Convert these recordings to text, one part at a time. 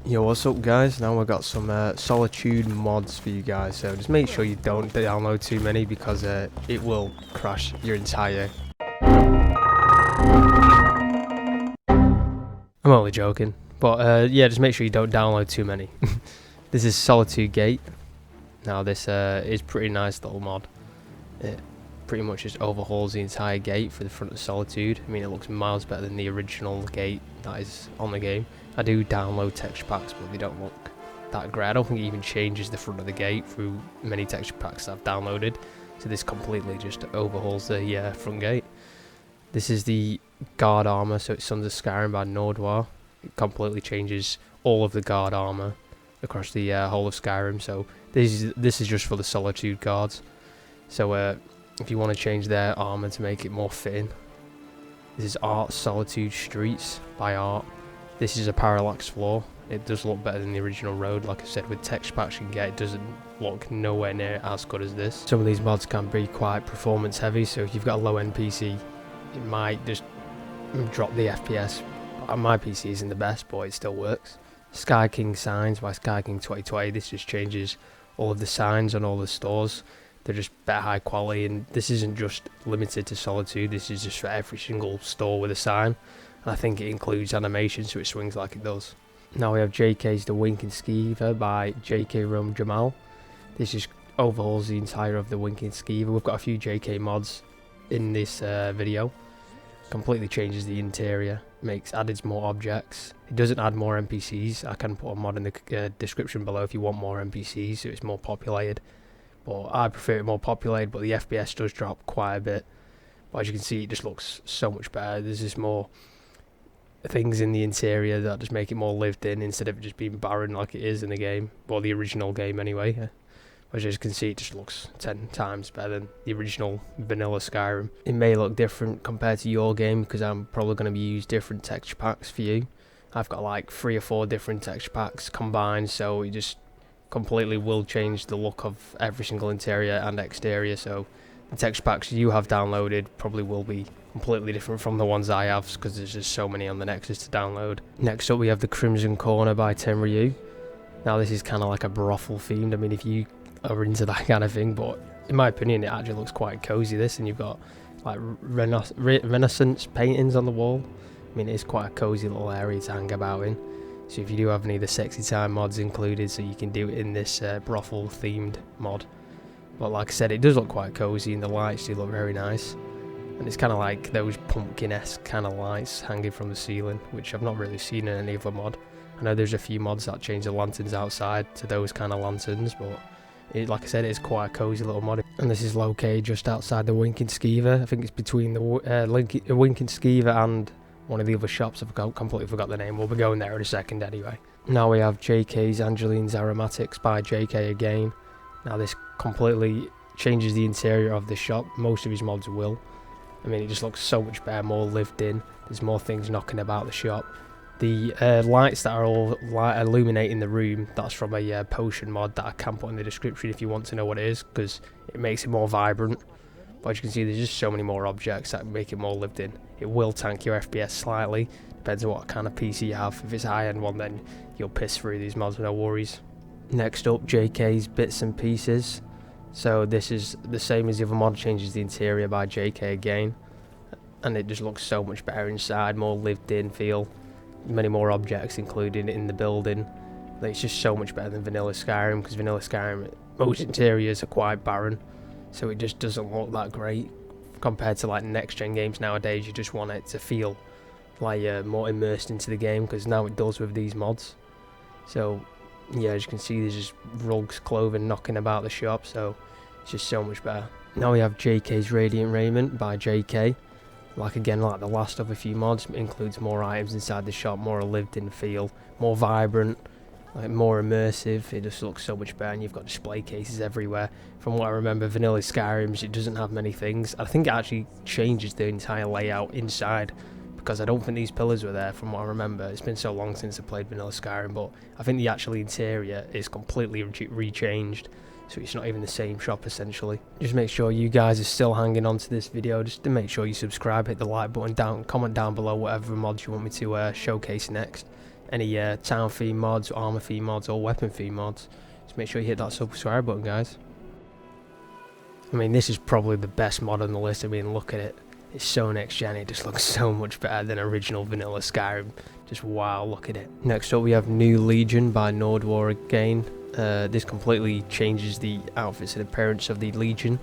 Yo, what's up guys? Now we've got some Solitude mods for you guys, so just make sure you don't download too many because it will crash your entire... I'm only joking, but yeah, just make sure you don't download too many. This is Solitude Gate. Now this is pretty nice little mod. It pretty much just overhauls the entire gate for the front of Solitude. I mean, it looks miles better than the original gate that is on the game. I do download texture packs, but they don't look that great. I don't think it even changes the front of the gate through many texture packs that I've downloaded. So this completely just overhauls the front gate. This is the guard armor, so it's Sons of Skyrim by Dour. It completely changes all of the guard armor across the whole of Skyrim. So this is just for the Solitude guards. So if you want to change their armor to make it more fitting, this is Art Solitude Streets by Art. This is a parallax floor. It does look better than the original road. Like I said, with texture packs you can get, it doesn't look nowhere near as good as this. Some of these mods can be quite performance heavy, so if you've got a low end PC, it might just drop the FPS. My PC isn't the best, but it still works. Sky King Signs by Sky King 2020. This just changes all of the signs on all the stores. They're just better high quality, and this isn't just limited to Solitude. This is just for every single store with a sign. And I think it includes animation, so it swings like it does. Now we have JK's The Winking Skeever by JK Rome Jamal. This just overhauls the entire of the Winking Skeever. We've got a few JK mods in this video. Completely changes the interior, adds more objects. It doesn't add more NPCs. I can put a mod in the description below if you want more NPCs, so it's more populated. But I prefer it more populated, but the FPS does drop quite a bit. But as you can see, it just looks so much better. There's just more things in the interior that just make it more lived in instead of it just being barren like it is in the game, or the original game anyway. As you can see, it just looks 10 times better than the original vanilla Skyrim. It may look different compared to your game because I'm probably going to use different texture packs for you. I've got like 3 or 4 different texture packs combined, so it just completely will change the look of every single interior and exterior. So the texture packs you have downloaded probably will be completely different from the ones I have because there's just so many on the Nexus to download. Next up we have the Crimson Corner by Tenryu. Now this is kind of like a brothel themed. I mean, if you are into that kind of thing, but in my opinion it actually looks quite cozy, this, and you've got like Renaissance paintings on the wall. I mean, it's quite a cozy little area to hang about in. So if you do have any of the sexy time mods included, so you can do it in this brothel themed mod. But like I said, it does look quite cozy and the lights do look very nice. And it's kind of like those pumpkin-esque kind of lights hanging from the ceiling, which I've not really seen in any other mod. I know there's a few mods that change the lanterns outside to those kind of lanterns, but like I said, it's quite a cozy little mod. And this is located just outside the Winking Skeever. I think it's between the Winking Skeever and one of the other shops. I've completely forgot the name. We'll be going there in a second anyway. Now we have JK's Angeline's Aromatics by JK again. Now this completely changes the interior of the shop. Most of his mods will. I mean, it just looks so much better, more lived in. There's more things knocking about the shop. The lights that are all illuminating the room, that's from a potion mod that I can put in the description if you want to know what it is, because it makes it more vibrant. But as you can see, there's just so many more objects that make it more lived in. It will tank your FPS slightly, depends on what kind of PC you have. If it's a high-end one, then you'll piss through these mods, no worries. Next up, JK's Bits and Pieces. So this is the same as the other mod, changes the interior by JK again. And it just looks so much better inside, more lived in feel. Many more objects included in the building. Like, it's just so much better than vanilla Skyrim, because vanilla Skyrim, most interiors are quite barren. So it just doesn't look that great compared to like next gen games nowadays. You just want it to feel like you're more immersed into the game, because now it does with these mods. So yeah, as you can see, there's just rugs, clothing knocking about the shop, so it's just so much better. Now we have JK's Radiant Raiment by JK. Like again, like the last of a few mods, it includes more items inside the shop, more lived in feel, more vibrant, like more immersive. It just looks so much better, and you've got display cases everywhere. From what I remember, vanilla Skyrim's, it doesn't have many things. I think it actually changes the entire layout inside, because I don't think these pillars were there from what I remember. It's been so long since I played vanilla Skyrim, but I think the actual interior is completely rechanged. So it's not even the same shop essentially. Just make sure you guys are still hanging on to this video. Just to make sure you subscribe, hit the like button down, comment down below whatever mods you want me to showcase next. any town theme mods, armor theme mods, or weapon theme mods, just make sure you hit that subscribe button, guys. I mean, this is probably the best mod on the list. I mean, look at it. It's so next gen, it just looks so much better than original vanilla Skyrim. Just wow, look at it. Next up we have New Legion by Dour again. This completely changes the outfits and appearance of the Legion,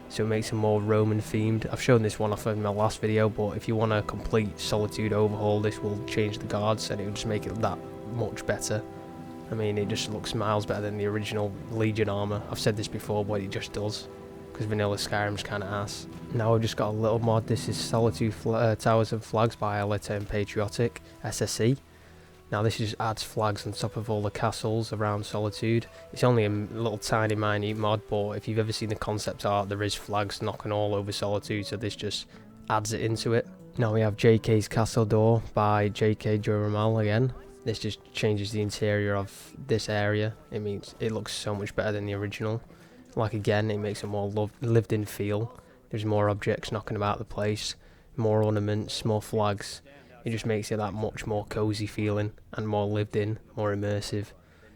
so it makes them more Roman themed. I've shown this one off in my last video, but if you want a complete Solitude overhaul, this will change the guards and it will just make it that much better. I mean, it just looks miles better than the original Legion armor. I've said this before, but it just does, because vanilla Skyrim's kind of ass. Now we've just got a little mod. This is Solitude Towers and Flags by Evette and Patriotic SSE. Now this just adds flags on top of all the castles around Solitude. It's only a little tiny minute mod, but if you've ever seen the concept art, there is flags knocking all over Solitude, so this just adds it into it. Now we have JK's Castle Dour by JK Duramal again. This just changes the interior of this area. It means it looks so much better than the original. Like again, it makes a more lived in feel. There's more objects knocking about the place, more ornaments, more flags. It just makes it that much more cozy feeling and more lived in, more immersive.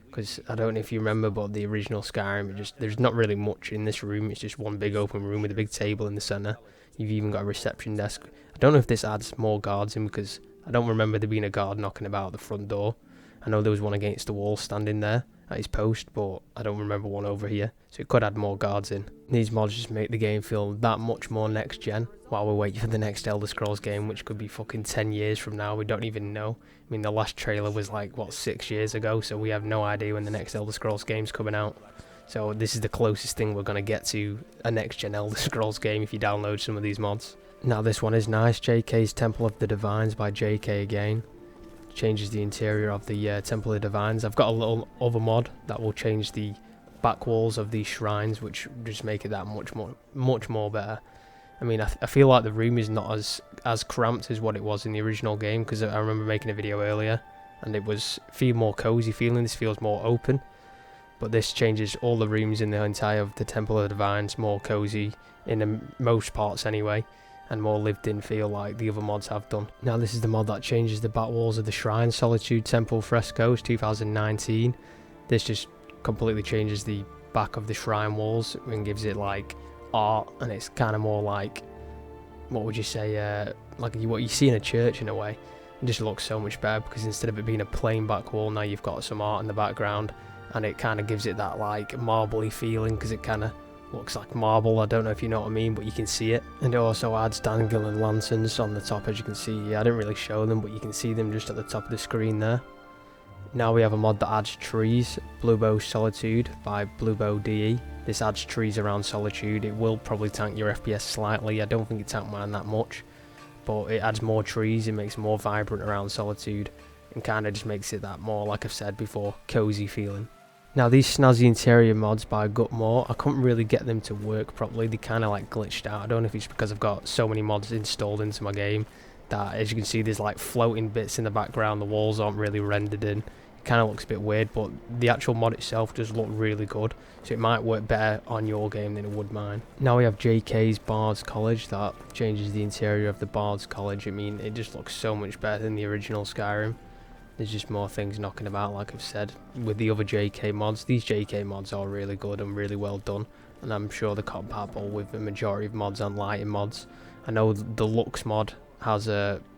Because I don't know if you remember, but the original Skyrim, there's not really much in this room. It's just one big open room with a big table in the centre. You've even got a reception desk. I don't know if this adds more guards in, because I don't remember there being a guard knocking about the front door. I know there was one against the wall standing there at his post, but I don't remember one over here, so it could add more guards in. These mods just make the game feel that much more next gen, while we wait for the next Elder Scrolls game, which could be fucking 10 years from now. We don't even know. I mean, the last trailer was like, what, 6 years ago, so we have no idea when the next Elder Scrolls game's coming out. So this is the closest thing we're going to get to a next gen Elder Scrolls game if you download some of these mods. Now this one is nice. JK's Temple of the Divines by JK again. Changes the interior of the Temple of the Divines. I've got a little other mod that will change the back walls of these shrines, which just make it that much more better. I mean, I feel like the room is not as cramped as what it was in the original game, because I remember making a video earlier and it was more cozy feeling. This feels more open, but this changes all the rooms in the entire of the Temple of the Divines more cozy in the most parts anyway, and more lived in feel like the other mods have done. Now this is the mod that changes the back walls of the shrine, Solitude Temple Frescoes 2019. This just completely changes the back of the shrine walls and gives it like art, and it's kind of more like, what would you say, like what you see in a church in a way. It just looks so much better, because instead of it being a plain back wall, now you've got some art in the background, and it kind of gives it that like marbly feeling, because it kind of looks like marble. I don't know if you know what I mean, but you can see it. And it also adds dangling lanterns on the top, as you can see. Yeah, I didn't really show them, but you can see them just at the top of the screen there. Now we have a mod that adds trees, Blubbos Solitude by Blubbos DE. This adds trees around Solitude. It will probably tank your FPS slightly. I don't think it tanked mine that much, but it adds more trees. It makes it more vibrant around Solitude, and kind of just makes it that more, like I've said before, cozy feeling. Now these Snazzy interior mods by Gutmore, I couldn't really get them to work properly. They kind of like glitched out. I don't know if it's because I've got so many mods installed into my game that, as you can see, there's like floating bits in the background. The walls aren't really rendered in. It kind of looks a bit weird, but the actual mod itself does look really good, so it might work better on your game than it would mine. Now we have JK's Bards College that changes the interior of the Bards College. I mean, it just looks so much better than the original Skyrim. There's just more things knocking about, like I've said, with the other JK mods. These JK mods are really good and really well done, and I'm sure they're compatible with the majority of mods and lighting mods. I know the Lux mod has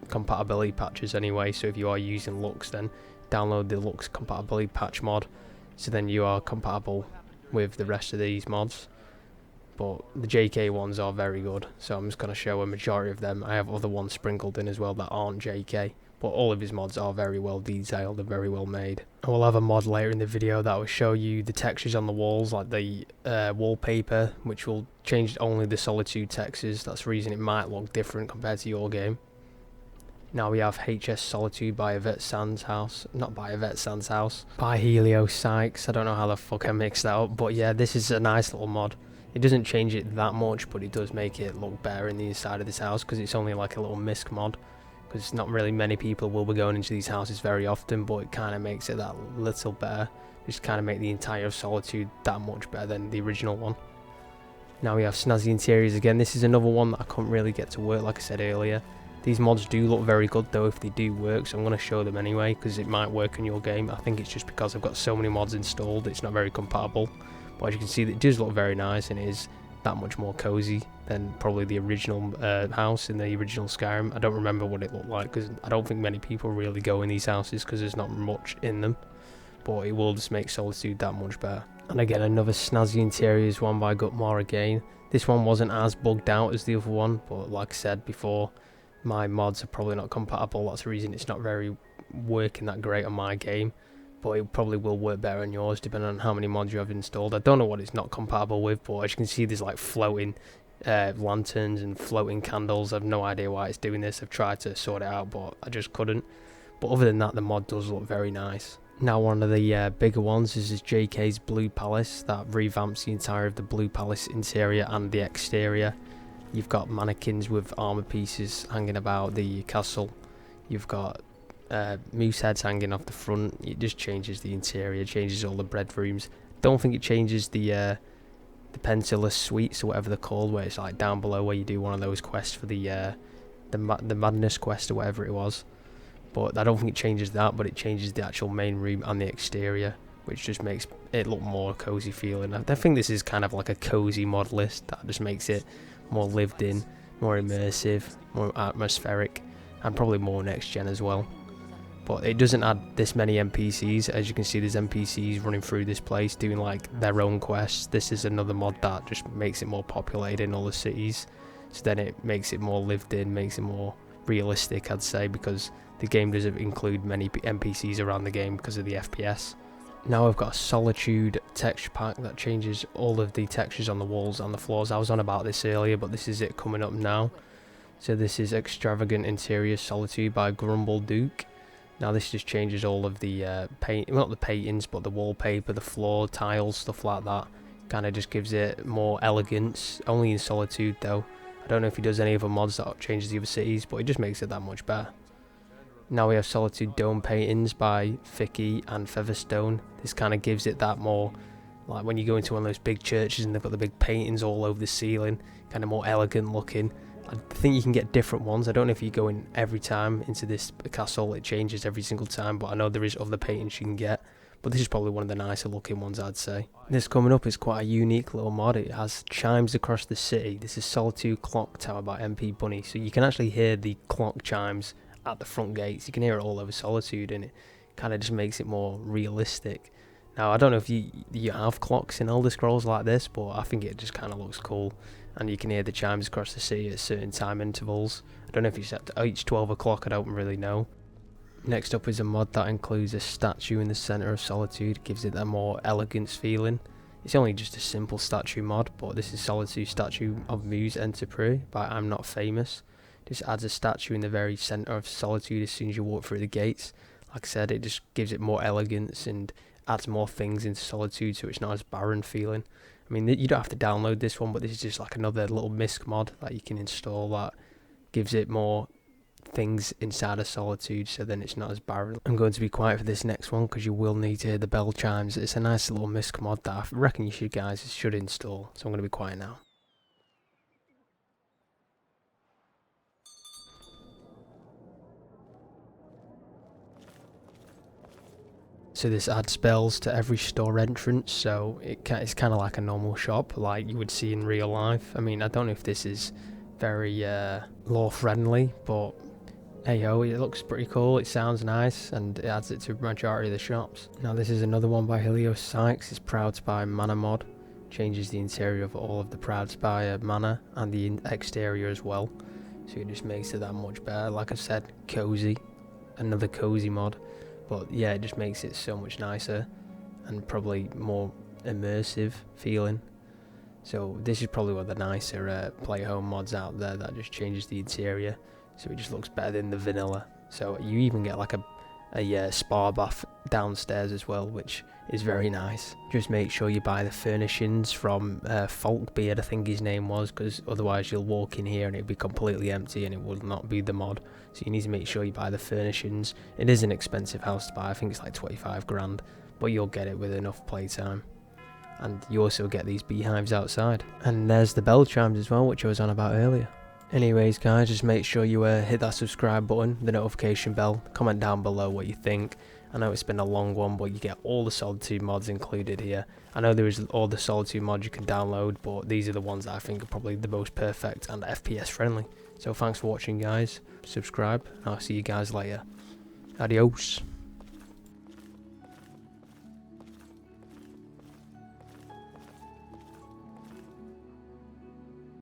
compatibility patches anyway, so if you are using Lux, then download the Lux compatibility patch mod, so then you are compatible with the rest of these mods. But the JK ones are very good, so I'm just going to show a majority of them. I have other ones sprinkled in as well that aren't JK. But all of his mods are very well detailed and very well made. I will have a mod later in the video that will show you the textures on the walls, like the wallpaper, which will change only the Solitude textures. That's the reason it might look different compared to your game. Now we have HS Solitude by Evette Sands House. Not by Evette Sands House. By Helio Sykes. I don't know how the fuck I mixed that up. But yeah, this is a nice little mod. It doesn't change it that much, but it does make it look better in the inside of this house, because it's only like a little misc mod. Because not really many people will be going into these houses very often, but it kind of makes it that little better. Just kind of make the entire Solitude that much better than the original one. Now we have Snazzy Interiors again. This is another one that I couldn't really get to work, like I said earlier. These mods do look very good though if they do work, so I'm going to show them anyway because it might work in your game. I think it's just because I've got so many mods installed it's not very compatible, but as you can see it does look very nice and it is that much more cozy than probably the original house in the original Skyrim. I don't remember what it looked like because I don't think many people really go in these houses because there's not much in them, but it will just make Solitude that much better. And again, another snazzy interiors one by Gutmore again. This one wasn't as bugged out as the other one, but like I said before, my mods are probably not compatible. That's the reason it's not very working that great on my game, but it probably will work better on yours depending on how many mods you have installed. I don't know what it's not compatible with, but as you can see there's like floating lanterns and floating candles. I've no idea why it's doing this. I've tried to sort it out but I just couldn't. But other than that, the mod does look very nice. Now one of the bigger ones is JK's Blue Palace that revamps the entire of the Blue Palace interior and the exterior. You've got mannequins with armor pieces hanging about the castle. You've got moose heads hanging off the front. It just changes the interior, changes all the bedrooms. Don't think it changes the Pentillus suites or whatever they're called, where it's like down below where you do one of those quests for the madness quest or whatever it was. But I don't think it changes that, but it changes the actual main room and the exterior, which just makes it look more cozy feeling. I think this is kind of like a cozy mod list that just makes it more lived in, more immersive, more atmospheric, and probably more next gen as well. But it doesn't add this many NPCs. As you can see, there's NPCs running through this place doing like their own quests. This is another mod that just makes it more populated in all the cities, so then it makes it more lived in, makes it more realistic, I'd say, because the game doesn't include many NPCs around the game because of the FPS. Now I've got a Solitude texture pack that changes all of the textures on the walls and the floors. I was on about this earlier, but this is it coming up now. So this is Extravagant Interior Solitude by Grumble Duke. Now this just changes all of the paint, well, not the paintings, but the wallpaper, the floor, tiles, stuff like that. Kind of just gives it more elegance, only in Solitude though. I don't know if he does any other mods that changes the other cities, but it just makes it that much better. Now we have Solitude Dome Paintings by Vici and Featherstone. This kind of gives it that more, like when you go into one of those big churches and they've got the big paintings all over the ceiling, kind of more elegant looking. I think you can get different ones. I don't know if you go in every time into this castle, it changes every single time, but I know there is other paintings you can get. But this is probably one of the nicer looking ones, I'd say. This coming up is quite a unique little mod. It has chimes across the city. This is Solitude Clock Tower by MP Bunny. So you can actually hear the clock chimes at the front gates. You can hear it all over Solitude, and it kind of just makes it more realistic. Now I don't know if you have clocks in elderscrolls like this, but I think it just kind of looks cool, and you can hear the chimes across the city at certain time intervals. I don't know if it's at each 12 o'clock, I don't really know. Next up is a mod that includes a statue in the centre of Solitude. It gives it that more elegance feeling. It's only just a simple statue mod, but this is Solitude Statue of Muse Euterpe by I'm Not Famous. Just adds a statue in the very centre of Solitude as soon as you walk through the gates. Like I said, it just gives it more elegance and adds more things into Solitude, so it's not as barren feeling. I mean, you don't have to download this one, but this is just like another little misc mod that you can install that gives it more things inside of Solitude, so then it's not as barren. I'm going to be quiet for this next one because you will need to hear the bell chimes. It's a nice little misc mod that I reckon you guys should install, so I'm going to be quiet now. So this adds spells to every store entrance, so it's kind of like a normal shop like you would see in real life. I mean, I don't know if this is very lore friendly, but hey ho, it looks pretty cool, it sounds nice, and it adds it to the majority of the shops. Now this is another one by Helios Sykes. It's Proudspire Manor mod. Changes the interior of all of the Proudspire Manor and the exterior as well, so it just makes it that much better. Like I said, cozy, another cozy mod. But yeah, it just makes it so much nicer and probably more immersive feeling. So this is probably one of the nicer play home mods out there that just changes the interior, so it just looks better than the vanilla. So you even get like a spa bath downstairs as well, which is very nice. Just make sure you buy the furnishings from Folkbeard, I think his name was, because otherwise you'll walk in here and it'll be completely empty and it will not be the mod. So you need to make sure you buy the furnishings. It is an expensive house to buy, I think it's like 25 grand, but you'll get it with enough playtime. And you also get these beehives outside. And there's the bell chimes as well, which I was on about earlier. Anyways guys, just make sure you hit that subscribe button, the notification bell, comment down below what you think. I know it's been a long one, but you get all the Solitude mods included here. I know there is all the Solitude mods you can download, but these are the ones that I think are probably the most perfect and FPS friendly. So thanks for watching guys, subscribe, and I'll see you guys later. Adios.